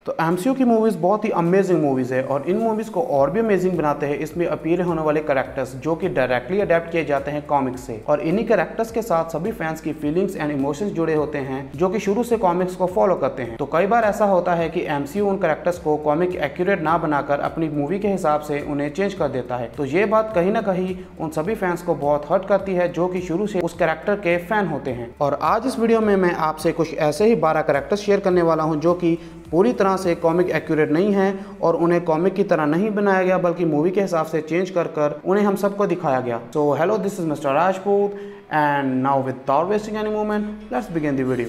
तो एमसीयू की मूवीज़ बहुत ही अमेजिंग मूवीज़ है और इन मूवीज़ को और भी अमेजिंग बनाते हैं इसमें अपीयर होने वाले कैरेक्टर्स जो कि डायरेक्टली अडेप्ट किए जाते हैं कॉमिक्स से, और इन्हीं कैरेक्टर्स के साथ सभी फैंस की फीलिंग्स एंड इमोशंस जुड़े होते हैं जो कि शुरू से कॉमिक्स को फॉलो करते हैं। तो कई बार ऐसा होता है कि एमसीयू उन कैरेक्टर्स को कॉमिक एक्यूरेट ना बनाकर अपनी मूवी के हिसाब से उन्हें चेंज कर देता है। तो ये बात कहीं ना कहीं उन सभी फैंस को बहुत हर्ट करती है जो कि शुरू से उस कैरेक्टर के फैन होते हैं। और आज इस वीडियो में मैं आपसे कुछ ऐसे ही 12 कैरेक्टर्स शेयर करने वाला हूं जो कि पूरी तरह से कॉमिक एक्यूरेट नहीं है और उन्हें कॉमिक की तरह नहीं बनाया गया बल्कि मूवी के हिसाब से चेंज कर उन्हें हम सबको दिखाया गया। So hello, this is mister Rajput and now without wasting any moment let's begin the video.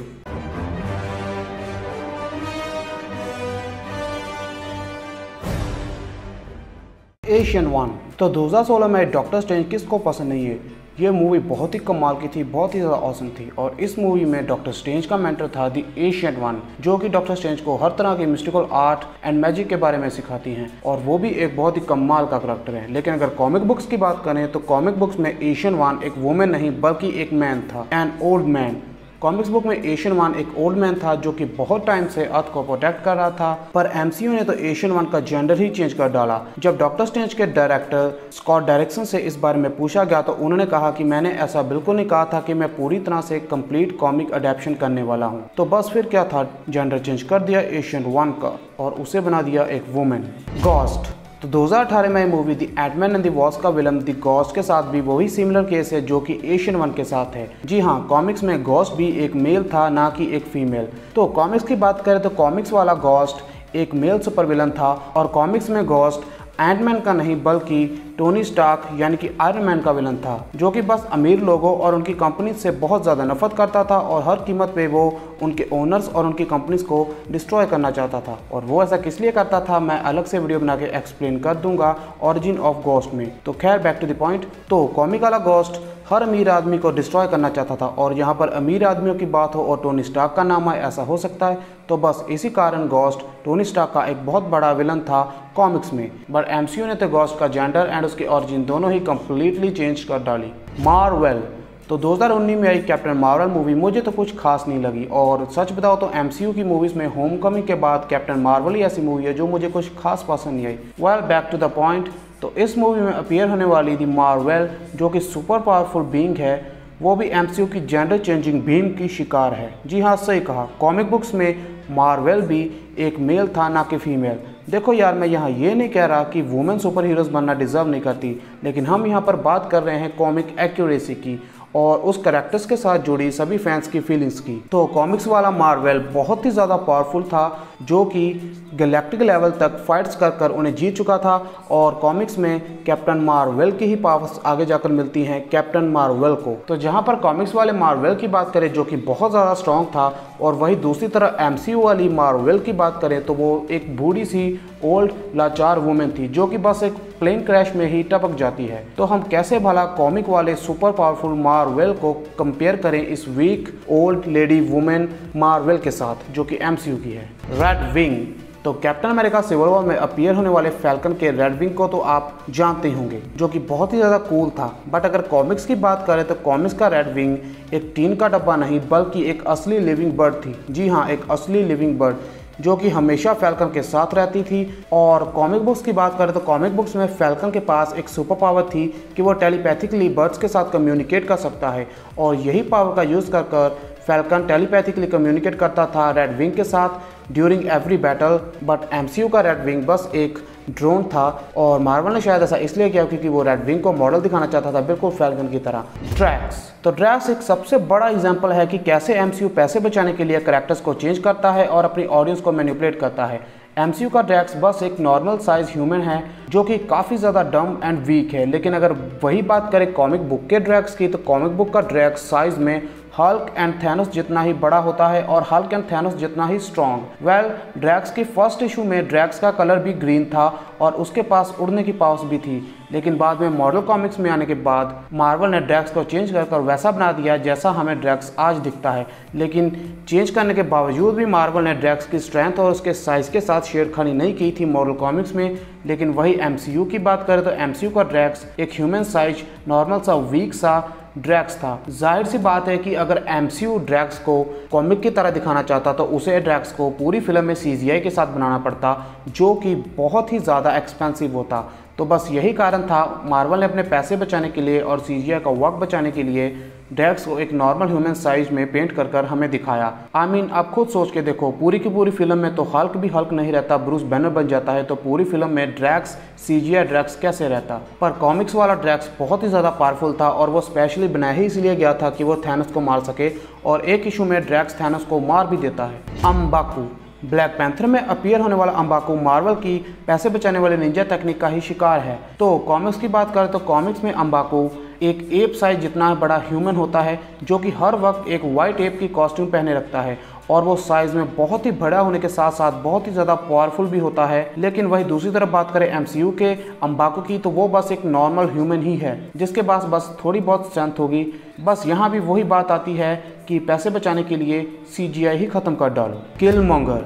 Asian one. तो 2016 में डॉक्टर स्ट्रेंज किसको पसंद नहीं है। ये मूवी बहुत ही कमाल की थी, बहुत ही ज़्यादा ऑसम थी। और इस मूवी में डॉक्टर स्ट्रेंज का मेंटर था द एशियन वन, जो कि डॉक्टर स्ट्रेंज को हर तरह के मिस्टिकल आर्ट एंड मैजिक के बारे में सिखाती हैं और वो भी एक बहुत ही कमाल का करैक्टर है। लेकिन अगर कॉमिक बुक्स की बात करें तो कॉमिक बुक्स में एशियन वन एक वुमेन नहीं बल्कि एक मैन था, an old man. Comics book में एशियन वन एक ओल्ड मैन था जो कि बहुत टाइम से अर्थ को प्रोटेक्ट कर रहा था, पर एमसीयू ने तो एशियन वन का जेंडर ही चेंज कर डाला। जब डॉक्टर स्ट्रेंज के डायरेक्टर स्कॉट डायरेक्सन से इस बारे में पूछा गया तो उन्होंने कहा कि मैंने ऐसा बिल्कुल नहीं कहा था कि मैं पूरी तरह से कंप्लीट कॉमिक अडेप्शन करने वाला हूँ। तो बस फिर क्या था, जेंडर चेंज कर दिया एशियन वन का और उसे बना दिया एक वुमेन, घोस्ट। तो 2018 में movie the Antman and the Wasp का विलन द घोस्ट के साथ भी वही सिमिलर केस है जो कि एशियन वन के साथ है। जी हाँ, कॉमिक्स में घोस्ट भी एक मेल था, ना कि एक फीमेल। तो कॉमिक्स की बात करें तो कॉमिक्स वाला घोस्ट एक मेल सुपर विलन था और कॉमिक्स में घोस्ट एंटमैन का नहीं बल्कि टोनी स्टार्क यानी कि आयरन मैन का विलन था, जो कि बस अमीर लोगों और उनकी कंपनी से बहुत ज़्यादा नफरत करता था और हर कीमत पे वो उनके ओनर्स और उनकी कंपनीज को डिस्ट्रॉय करना चाहता था। और वो ऐसा किस लिए करता था मैं अलग से वीडियो बना के एक्सप्लेन कर दूंगा ओरिजिन ऑफ घोस्ट में। तो खैर बैक टू द पॉइंट। तो कॉमिक वाला घोस्ट हर अमीर आदमी को डिस्ट्रॉय करना चाहता था और यहाँ पर अमीर आदमियों की बात हो और टोनी स्टार्क का नाम आए ऐसा हो सकता है। तो बस इसी कारण घोस्ट टोनी स्टार्क का एक बहुत बड़ा विलन था कॉमिक्स में। बट एमसीयू ने तो घोस्ट का जेंडर एंड उसकी ओरिजिन दोनों ही कंप्लीटली चेंज कर डाली। मार्वल। तो 2019 में आई कैप्टन मार्वल मूवी मुझे तो कुछ खास नहीं लगी और सच बताओ तो एमसीयू की मूवीज़ में होमकमिंग के बाद कैप्टन मार्वल ही ऐसी मूवी है जो मुझे कुछ खास पसंद नहीं आई। Well back to the point. तो इस मूवी में अपीयर होने वाली थी मार्वल जो कि सुपर पावरफुल बीइंग है, वो भी एमसीयू की जेंडर चेंजिंग बीम की शिकार है। जी हाँ, सही कहा, कॉमिक बुक्स में मार्वल भी एक मेल था ना कि फीमेल। देखो यार, मैं यहाँ ये नहीं कह रहा कि वुमेन सुपर हीरोज़ बनना डिज़र्व नहीं करती, लेकिन हम यहाँ पर बात कर रहे हैं कॉमिक एक्यूरेसी की और उस कैरेक्टर्स के साथ जुड़ी सभी फैंस की फीलिंग्स की। तो कॉमिक्स वाला मार्वल बहुत ही ज़्यादा पावरफुल था जो कि गैलेक्टिक लेवल तक फाइट्स कर उन्हें जीत चुका था और कॉमिक्स में कैप्टन मार्वल की ही पावर्स आगे जाकर मिलती हैं कैप्टन मार्वल को। तो जहाँ पर कॉमिक्स वाले मार्वल की बात करें जो कि बहुत ज़्यादा स्ट्रॉन्ग था और वही दूसरी तरह एमसीयू वाली मार्वल की बात करें तो वो एक बूढ़ी सी ओल्ड लाचार वुमेन थी जो कि बस एक प्लेन क्रैश में ही टपक जाती है। तो हम कैसे भला कॉमिक वाले सुपर पावरफुल मार्वल को कंपेयर करें इस weak old lady women Marvel के साथ जो कि एमसीयू की है। Red Wing. तो कैप्टन अमेरिका सिविल वॉर में अपीयर होने वाले फैल्कन के रेड विंग को तो आप जानते होंगे जो कि बहुत ही ज़्यादा कूल था। बट अगर कॉमिक्स की बात करें तो कॉमिक्स का रेड विंग एक टीन का डब्बा नहीं बल्कि एक असली लिविंग बर्ड थी। जी हाँ, एक असली लिविंग बर्ड जो कि हमेशा फैल्कन के साथ रहती थी। और कॉमिक बुक्स की बात करें तो कॉमिक बुक्स में फैल्कन के पास एक सुपर पावर थी कि वो टेलीपैथिकली बर्ड्स के साथ कम्युनिकेट कर सकता है और यही पावर का यूज़ कर फैल्कन टेलीपैथिकली कम्युनिकेट करता था रेड विंग के साथ during every battle. But MCU का रेड विंग बस एक ड्रोन था और मार्वल ने शायद ऐसा इसलिए किया क्योंकि वो रेड विंग को मॉडल दिखाना चाहता था बिल्कुल फैल्कन की तरह। ड्रैक्स। तो ड्रैक्स एक सबसे बड़ा एग्जांपल है कि कैसे एमसीयू पैसे बचाने के लिए कैरेक्टर्स को चेंज करता है और अपनी ऑडियंस को मैनिपुलेट करता है। एमसीयू का ड्रैक्स बस एक नॉर्मल साइज ह्यूमन है जो कि काफ़ी ज़्यादा डम एंड वीक है। लेकिन अगर वही बात करें कॉमिक बुक के ड्रैक्स की तो कॉमिक बुक का ड्रैक्स साइज में हल्क एंड थैनोस जितना ही बड़ा होता है और हल्क एंड थैनोस जितना ही स्ट्रॉन्ग। वेल, ड्रैक्स की फर्स्ट इशू में ड्रैक्स का कलर भी ग्रीन था और उसके पास उड़ने की पावर्स भी थी। लेकिन बाद में मॉडल कॉमिक्स में आने के बाद मार्वल ने ड्रैक्स को चेंज कर वैसा बना दिया जैसा हमें ड्रैक्स आज दिखता है। लेकिन चेंज करने के बावजूद भी मार्वल ने ड्रैक्स की स्ट्रेंथ और उसके साइज़ के साथ छेड़खानी नहीं की थी मॉडल कॉमिक्स में। लेकिन वही एमसीयू की बात करें तो एमसीयू का ड्रैक्स एक ह्यूमन साइज नॉर्मल सा वीक सा ड्रैक्स था। जाहिर सी बात है कि अगर एमसीयू ड्रैक्स को कॉमिक की तरह दिखाना चाहता तो उसे ड्रैक्स को पूरी फिल्म में सीजीआई के साथ बनाना पड़ता, जो कि बहुत ही ज़्यादा एक्सपेंसिव होता। तो बस यही कारण था, मार्वल ने अपने पैसे बचाने के लिए और सीजीआई का वक्त बचाने के लिए ड्रैक्स को एक नॉर्मल ह्यूमन साइज में पेंट कर हमें दिखाया। आप खुद सोच के देखो, पूरी की पूरी फिल्म में तो हल्क भी हल्क नहीं रहता, ब्रूस बैनर बन जाता है, तो पूरी फिल्म में ड्रैक्स सीजीआई ड्रैक्स कैसे रहता। पर कॉमिक्स वाला ड्रैक्स बहुत ही ज़्यादा पावरफुल था और वो स्पेशली बनाया ही इसलिए गया था कि वो थैनोस को मार सके, और एक इशू में ड्रैक्स थैनोस को मार भी देता है। अम्बाकू, ब्लैक पैंथर में अपीयर होने वाला अम्बाकू मार्वल की पैसे बचाने वाले निंजा तकनीक का ही शिकार है। तो कॉमिक्स की बात करें तो कॉमिक्स में अम्बाकू एक एप साइज जितना बड़ा ह्यूमन होता है, जो कि हर वक्त एक वाइट एप की कॉस्ट्यूम पहने रखता है, और वो साइज में बहुत ही बड़ा होने के साथ साथ बहुत ही ज़्यादा पावरफुल भी होता है। लेकिन वही दूसरी तरफ बात करें एमसीयू के अम्बाकू की, तो वो बस एक नॉर्मल ह्यूमन ही है जिसके पास बस थोड़ी बहुत स्ट्रेंथ होगी। बस यहाँ भी वही बात आती है कि पैसे बचाने के लिए सीजीआई ही खत्म कर डालो। किलमॉन्गर,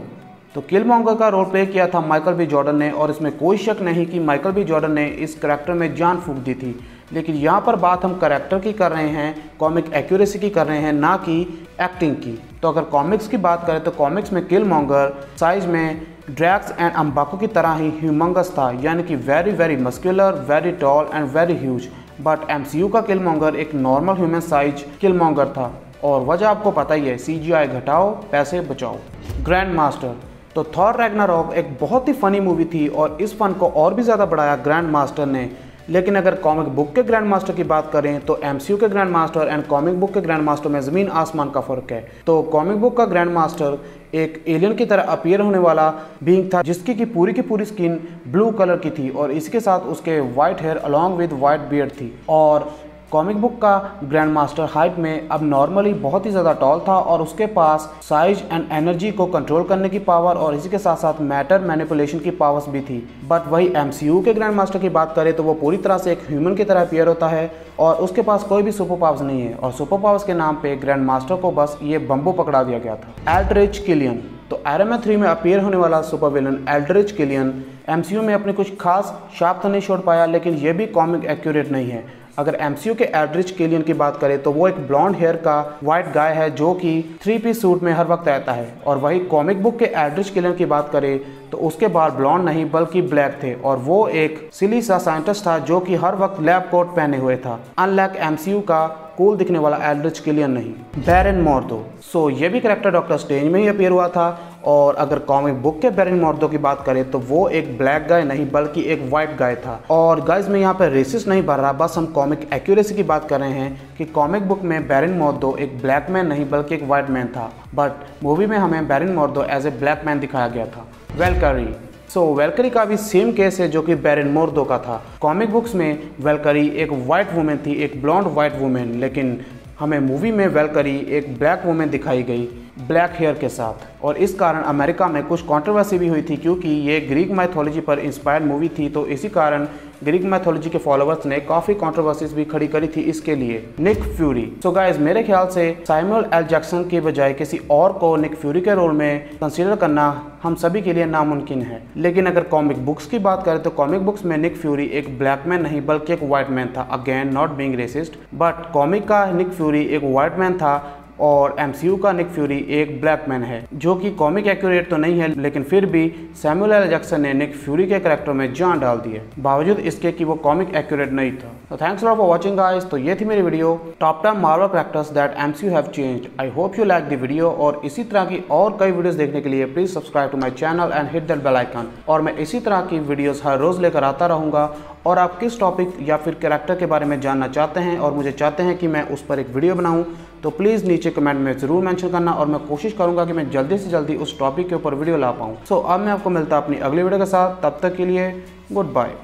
तो किलमॉन्गर का रोल प्ले किया था माइकल बी जॉर्डन ने, और इसमें कोई शक नहीं कि माइकल बी जॉर्डन ने इस करैक्टर में जान फूंक दी थी। लेकिन यहाँ पर बात हम करैक्टर की कर रहे हैं, कॉमिक एक्यूरेसी की कर रहे हैं, ना कि एक्टिंग की। तो अगर कॉमिक्स की बात करें तो कॉमिक्स में किलमॉन्गर साइज में ड्रैक्स एंड अम्बाकू की तरह ही ह्यूमंगस था, यानी कि very very muscular, very tall and very huge. But MCU का किलमॉन्गर एक नॉर्मल ह्यूमन साइज किलमॉन्गर था, और वजह आपको पता ही है, सीजीआई घटाओ पैसे बचाओ। ग्रैंड मास्टर, तो थॉर रैग्नारॉक एक बहुत ही फनी मूवी थी और इस फन को और भी ज़्यादा बढ़ाया ग्रैंड मास्टर ने। लेकिन अगर कॉमिक बुक के ग्रैंड मास्टर की बात करें तो एमसीयू के grand master and comic book के ग्रैंड मास्टर में ज़मीन आसमान का फ़र्क है। तो कॉमिक बुक का ग्रैंड मास्टर एक एलियन की तरह अपीयर होने वाला बीइंग था, जिसकी की पूरी स्किन ब्लू कलर की थी, और इसके साथ उसके white hair along with white beard थी। और कॉमिक बुक का ग्रैंड मास्टर हाइट में अब नॉर्मली बहुत ही ज़्यादा टॉल था, और उसके पास साइज एंड एनर्जी को कंट्रोल करने की पावर और इसी के साथ साथ मैटर मैनिपुलेशन की पावर्स भी थी। बट वही एमसीयू के ग्रैंड मास्टर की बात करें तो वो पूरी तरह से एक ह्यूमन की तरह अपीयर होता है, और उसके पास कोई भी सुपर पावर्स नहीं है, और सुपर पावर्स के नाम पे ग्रैंड मास्टर को बस ये बम्बू पकड़ा दिया गया था। एल्ड्रिच किलियन, तो आयरन मैन 3 में अपीयर होने वाला super villain Aldrich Killian MCU में अपने कुछ खास छाप तो नहीं छोड़ पाया, लेकिन ये भी कॉमिक एक्यूरेट नहीं है। अगर एमसीयू के एल्ड्रिच किलियन की बात करें तो वो एक ब्लॉन्ड हेयर का वाइट गाय है, जो कि 3 पीस सूट में हर वक्त रहता है। और वही कॉमिक बुक के एल्ड्रिच किलियन की बात करें तो उसके बाल ब्लॉन्ड नहीं बल्कि ब्लैक थे, और वो एक सिली सा साइंटिस्ट था जो कि हर वक्त लैब कोट पहने हुए था, अनलाइक एमसीयू का कूल दिखने वाला एल्ड्रिच किलियन नहीं। बैरन मॉर्दो, सो ये भी कैरेक्टर डॉक्टर स्ट्रेंज में ही अपीयर हुआ था, और अगर कॉमिक बुक के बैरन मॉर्दो की बात करें तो वो एक ब्लैक गाय नहीं बल्कि एक वाइट गाय था। और गाइज मैं यहाँ पर रेसिस्ट नहीं भर रहा, बस हम कॉमिक एक्यूरेसी की बात कर रहे हैं कि कॉमिक बुक में बैरन मॉर्दो एक ब्लैक मैन नहीं बल्कि एक वाइट मैन था, बट मूवी में हमें बैरन मॉर्दो एज ए ब्लैक मैन दिखाया गया था। वेलकरी, सो वेलकरी का भी सेम केस है जो कि बैरन मॉर्दो का था। कॉमिक बुक्स में वेलकरी एक वाइट वुमेन थी, एक ब्लॉन्ड वाइट वुमेन, लेकिन हमें मूवी में वेलकरी एक ब्लैक वुमेन दिखाई गई ब्लैक हेयर के साथ, और इस कारण अमेरिका में कुछ कंट्रोवर्सी भी हुई थी, क्योंकि ये ग्रीक माइथोलॉजी पर इंस्पायर्ड मूवी थी। तो इसी कारण ग्रीक माइथोलॉजी के फॉलोअर्स ने काफ़ी कंट्रोवर्सीज भी खड़ी करी थी इसके लिए। निक फ्यूरी, सो गाइज मेरे ख्याल से सैमुअल एल जैक्सन के बजाय किसी और को निक फ्यूरी के रोल में कंसीडर करना हम सभी के लिए नामुमकिन है। लेकिन अगर कॉमिक बुक्स की बात करें तो कॉमिक बुक्स में निक फ्यूरी एक ब्लैक मैन नहीं बल्कि एक वाइट मैन था, again not being racist, but comic का निक फ्यूरी एक वाइट मैन था और एमसीयू का निक फ्यूरी एक ब्लैक मैन है, जो कि कॉमिक एक्यूरेट तो नहीं है, लेकिन फिर भी सैमुअल एल जैक्सन ने निक फ्यूरी के कैरेक्टर में जान डाल दी है, बावजूद इसके कि वो कॉमिक एक्यूरेट नहीं था। तो थैंक्स फॉर वॉचिंग गाइस। तो ये थी मेरी video top 10 Marvel characters that MCU have changed. I hope you like the video, और इसी तरह की और कई वीडियोस देखने के लिए please subscribe to my channel and hit that bell icon. और मैं इसी तरह की वीडियोस हर रोज लेकर आता रहूंगा, और आप किस टॉपिक या फिर कैरेक्टर के बारे में जानना चाहते हैं और मुझे चाहते हैं कि मैं उस पर एक वीडियो बनाऊं, तो प्लीज़ नीचे कमेंट में ज़रूर मेंशन करना, और मैं कोशिश करूंगा कि मैं जल्दी से जल्दी उस टॉपिक के ऊपर वीडियो ला पाऊं। सो अब मैं आपको मिलता अपनी अगली वीडियो के साथ, तब तक के लिए good bye.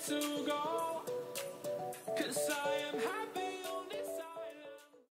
To go, 'cause I